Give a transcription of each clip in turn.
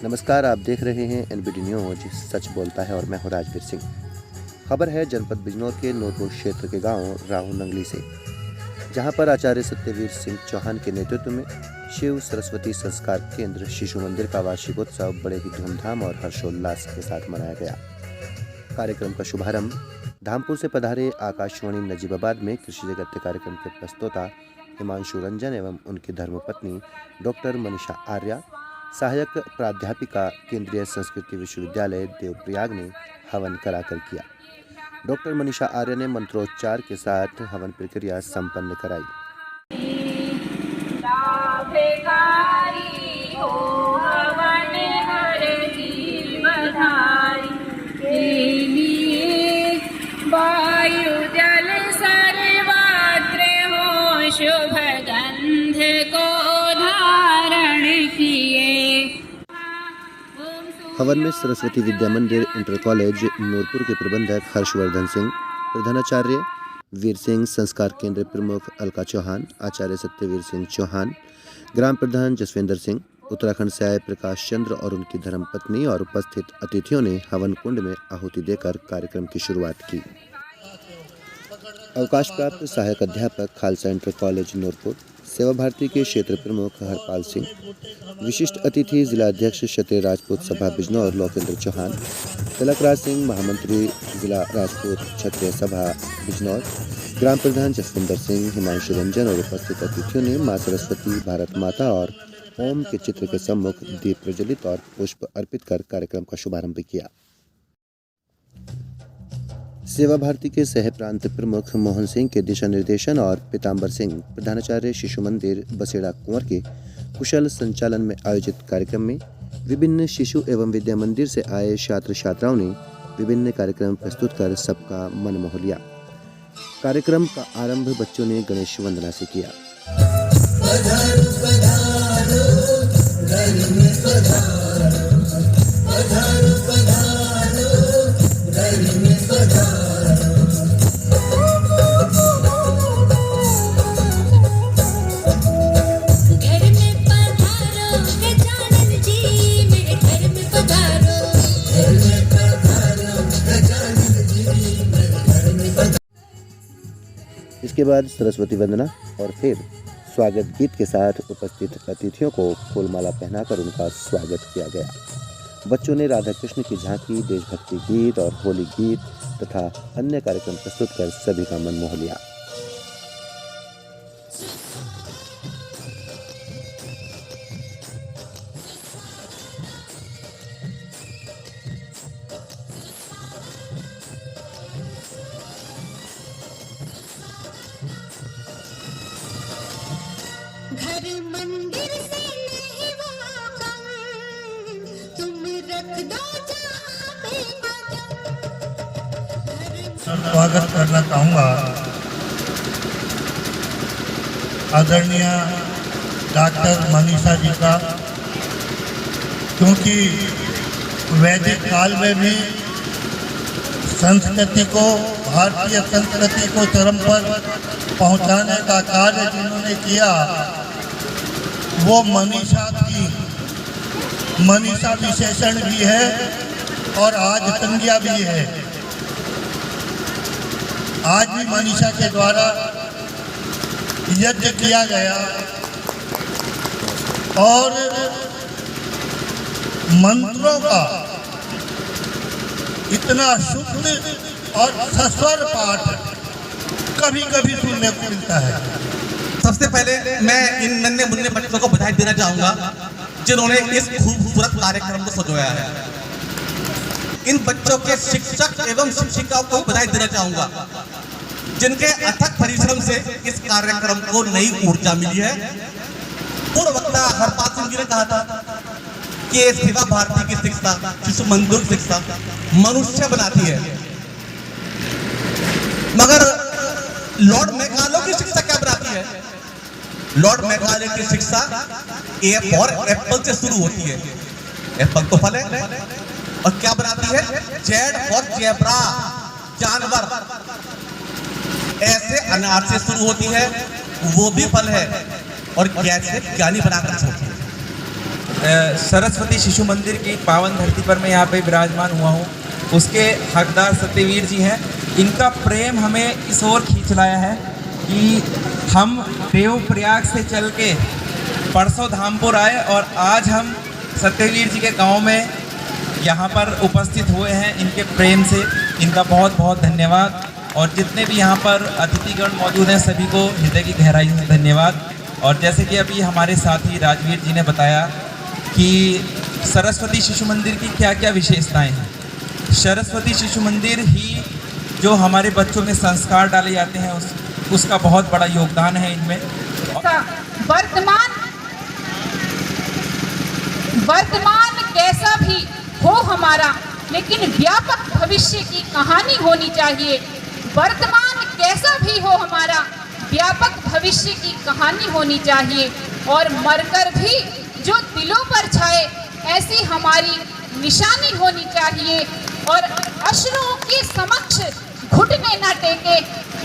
नमस्कार, आप देख रहे हैं एनबीडी न्यूज सच बोलता है और मैं हूं राजवीर सिंह। खबर है जनपद बिजनौर के नूरपुर क्षेत्र के गांव राहू नंगली से, जहां पर आचार्य सत्यवीर सिंह चौहान के नेतृत्व में शिव सरस्वती संस्कार केंद्र शिशु मंदिर का वार्षिकोत्सव बड़े ही धूमधाम और हर्षोल्लास के साथ मनाया गया। कार्यक्रम का शुभारंभ धामपुर से पधारे आकाशवाणी नजीबाबाद में कृषि जगत कार्यक्रम के प्रस्तोता हिमांशु रंजन एवं उनकी धर्मपत्नी डॉक्टर मनीषा आर्या, सहायक प्राध्यापिका केंद्रीय संस्कृति विश्वविद्यालय देवप्रयाग ने हवन कराकर किया। डॉक्टर मनीषा आर्य ने मंत्रोच्चार के साथ हवन प्रक्रिया संपन्न कराई। वायु जल सर्वत्र हो शुभ गंध को धारण किए। हवन में सरस्वती विद्या मंदिर इंटर कॉलेज नूरपुर के प्रबंधक हर्षवर्धन सिंह, प्रधानाचार्य वीर सिंह, संस्कार केंद्र प्रमुख अलका चौहान, आचार्य सत्यवीर सिंह चौहान, ग्राम प्रधान जसविंदर सिंह, उत्तराखंड से आए प्रकाश चंद्र और उनकी धर्मपत्नी और उपस्थित अतिथियों ने हवन कुंड में आहुति देकर कार्यक्रम की शुरुआत की। अवकाश प्राप्त सहायक अध्यापक खालसा इंटर कॉलेज नूरपुर, सेवा भारती के क्षेत्र प्रमुख हरपाल सिंह, विशिष्ट अतिथि जिला अध्यक्ष क्षत्रिय राजपूत सभा बिजनौर लोकेंद्र चौहान, तिलकराज सिंह महामंत्री जिला राजपूत क्षत्रिय सभा बिजनौर, ग्राम प्रधान जसविंदर सिंह, हिमांशु रंजन और उपस्थित अतिथियों ने मां सरस्वती, भारत माता और ओम के चित्र के सम्मुख दीप प्रज्वलित और पुष्प अर्पित कर कार्यक्रम का शुभारंभ किया। सेवा भारती के सह प्रांत प्रमुख मोहन सिंह के दिशा निर्देशन और पीताम्बर सिंह, प्रधानाचार्य शिशु मंदिर बसेड़ा कुंवर के कुशल संचालन में आयोजित कार्यक्रम में विभिन्न शिशु एवं विद्या मंदिर से आए छात्र छात्राओं ने विभिन्न कार्यक्रम प्रस्तुत कर सबका मन मोह लिया। कार्यक्रम का आरंभ बच्चों ने गणेश वंदना से किया। पधारो, पधारो, घर में पधारो, पधारो, पधारो, घर में पधारो। इसके बाद सरस्वती वंदना और फिर स्वागत गीत के साथ उपस्थित अतिथियों को फूलमाला पहनाकर उनका स्वागत किया गया। बच्चों ने राधा कृष्ण की झांकी, देशभक्ति गीत और होली गीत तथा अन्य कार्यक्रम प्रस्तुत कर सभी का मन मोह लिया। घर मंदिर से नहीं वो कम, तुम रख दो जहाँ पे कदम। स्वागत करना चाहूँगा आदरणीय डॉक्टर मनीषा जी का, क्योंकि वैदिक काल में भी संस्कृति को, भारतीय संस्कृति को चरम पर पहुंचाने का कार्य जिन्होंने किया वो मनीषा थी। मनीषा विशेषण भी है और आज संज्ञा भी है। आज भी मनीषा के द्वारा यज्ञ किया गया और मंत्रों का इतना शुद्ध और सस्वर पाठ कभी कभी सुनने को मिलता है। सबसे पहले मैं इन नन्हे मुन्ने बच्चों को बधाई देना चाहूंगा जिन्होंने इस खूबसूरत कार्यक्रम को सजाया है। इन बच्चों के शिक्षक एवं शिक्षिकाओं को बधाई देना चाहूंगा जिनके अथक परिश्रम से इस कार्यक्रम को नई ऊर्जा मिली है। पूर्व वक्ता हरपाल सिंह जी ने कहा था कि सेवा भारती की शिक्षा, शिशु मंदिर शिक्षा मनुष्य बनाती है, मगर लॉर्ड मैकाले की शिक्षा क्या बनाती है? लॉर्ड मैकाले की शिक्षा ए फॉर एप्पल से शुरू होती है। एप्पल तो फल है, और क्या बनाती है? जेड फॉर जेब्रा, जानवर। ऐसे अनार से शुरू होती है, वो भी फल है, और कैसे ज्ञानी बनाकर छोड़ती है। सरस्वती शिशु मंदिर की पावन धरती पर मैं यहाँ पे विराजमान हुआ हूँ, उसके हकदार सत्यवीर जी हैं। इनका प्रेम हमें इस ओर खींच लाया है कि हम देवप्रयाग से चल के परसों धामपुर आए और आज हम सत्यवीर जी के गांव में यहाँ पर उपस्थित हुए हैं। इनके प्रेम से इनका बहुत बहुत धन्यवाद। और जितने भी यहाँ पर अतिथिगण मौजूद हैं सभी को हृदय की गहराई से धन्यवाद। और जैसे कि अभी हमारे साथी राजवीर जी ने बताया कि सरस्वती शिशु मंदिर की क्या क्या विशेषताएं हैं। सरस्वती शिशु मंदिर ही जो हमारे बच्चों में संस्कार डाले जाते हैं उसका बहुत बड़ा योगदान है इनमें। वर्तमान कैसा भी हो हमारा, लेकिन व्यापक भविष्य की कहानी होनी चाहिए। वर्तमान कैसा भी हो हमारा, व्यापक भविष्य की कहानी होनी चाहिए। और मरकर भी जो दिलों पर छाए ऐसी हमारी निशानी होनी चाहिए। और अश्रुओं के समक्ष घुटने न टेके,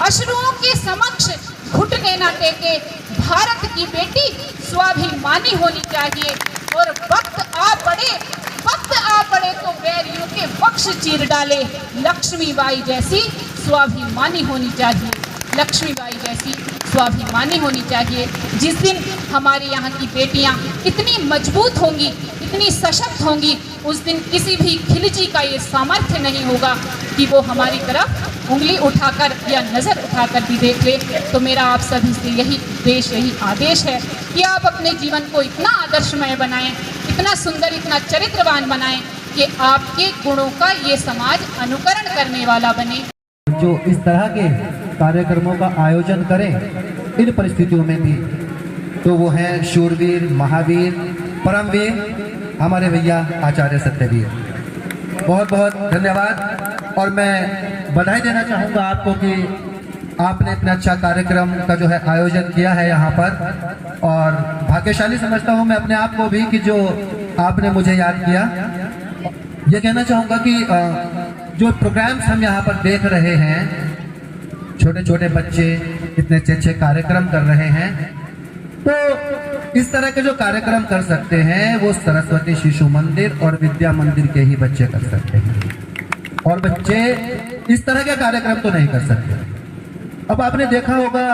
अश्रुओं के समक्ष घुटने न टेके, भारत की बेटी स्वाभिमानी होनी चाहिए। और वक्त आ पड़े तो बैरियों के वक्ष चीर डाले, लक्ष्मीबाई जैसी स्वाभिमानी होनी चाहिए। लक्ष्मीबाई जैसी स्वाभिमानी होनी चाहिए। जिस दिन हमारे यहाँ की बेटियाँ इतनी मजबूत होंगी, इतनी सशक्त होंगी, उस दिन किसी भी खिलजी का ये सामर्थ्य नहीं होगा कि वो हमारी तरफ उंगली उठाकर या नज़र उठाकर भी देख ले। तो मेरा आप सभी से यही उद्देश्य, यही आदेश है कि आप अपने जीवन को इतना आदर्शमय बनाएं, इतना सुंदर, इतना चरित्रवान बनाएं कि आपके गुणों का ये समाज अनुकरण करने वाला बने। जो इस तरह के कार्यक्रमों का आयोजन करें इन परिस्थितियों में भी, तो वो हैं शूरवीर, महावीर, परमवीर हमारे भैया आचार्य सत्यवीर। बहुत बहुत धन्यवाद। और मैं बधाई देना चाहूँगा आपको कि आपने इतना अच्छा कार्यक्रम का जो है आयोजन किया है यहाँ पर। और भाग्यशाली समझता हूँ मैं अपने आप को भी कि जो आपने मुझे याद किया। ये कहना चाहूँगा कि जो प्रोग्राम्स हम यहाँ पर देख रहे हैं, छोटे छोटे बच्चे इतने अच्छे अच्छे कार्यक्रम कर रहे हैं, तो इस तरह के जो कार्यक्रम कर सकते हैं वो सरस्वती शिशु मंदिर और विद्या मंदिर के ही बच्चे कर सकते हैं। और बच्चे इस तरह के कार्यक्रम तो नहीं कर सकते। अब आपने देखा होगा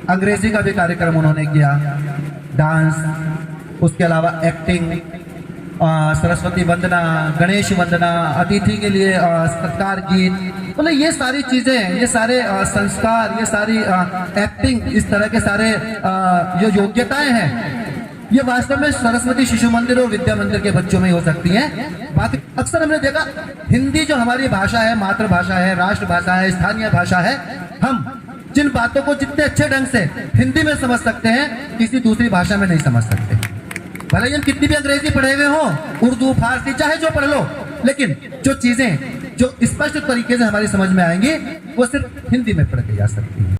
अंग्रेजी का भी कार्यक्रम उन्होंने किया, डांस, उसके अलावा एक्टिंग, सरस्वती वंदना, गणेश वंदना, अतिथि के लिए सत्कार गीत, मतलब ये सारी चीजें, ये सारे संस्कार, ये सारी एक्टिंग, इस तरह के सारे जो योग्यताएं हैं, ये वास्तव में सरस्वती शिशु मंदिर और विद्या मंदिर के बच्चों में हो सकती हैं। बाकी अक्सर हमने देखा हिंदी जो हमारी भाषा है, मातृभाषा है, राष्ट्रभाषा है, स्थानीय भाषा है, हम जिन बातों को जितने अच्छे ढंग से हिंदी में समझ सकते हैं किसी दूसरी भाषा में नहीं समझ सकते। भले हम कितनी भी अंग्रेजी पढ़े हुए हो, उर्दू, फारसी, चाहे जो पढ़ लो, लेकिन जो चीजें जो स्पष्ट तरीके से हमारी समझ में आएंगी वो सिर्फ हिंदी में पढ़ के जा सकती है।